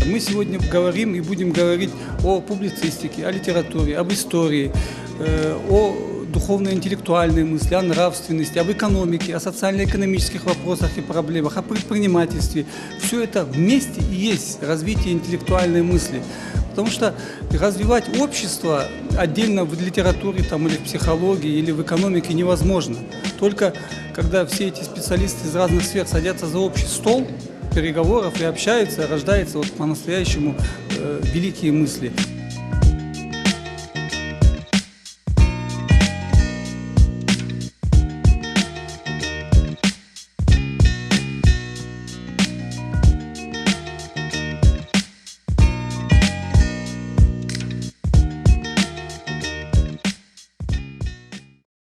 Мы сегодня говорим и будем говорить о публицистике, о литературе, об истории, о духовно-интеллектуальной мысли, о нравственности, об экономике, о социально-экономических вопросах и проблемах, о предпринимательстве. Все это вместе и есть развитие интеллектуальной мысли. Потому что развивать общество отдельно в литературе там, или в психологии, или в экономике невозможно. Только когда все эти специалисты из разных сфер садятся за общий стол переговоров и общаются, рождаются вот по-настоящему великие мысли.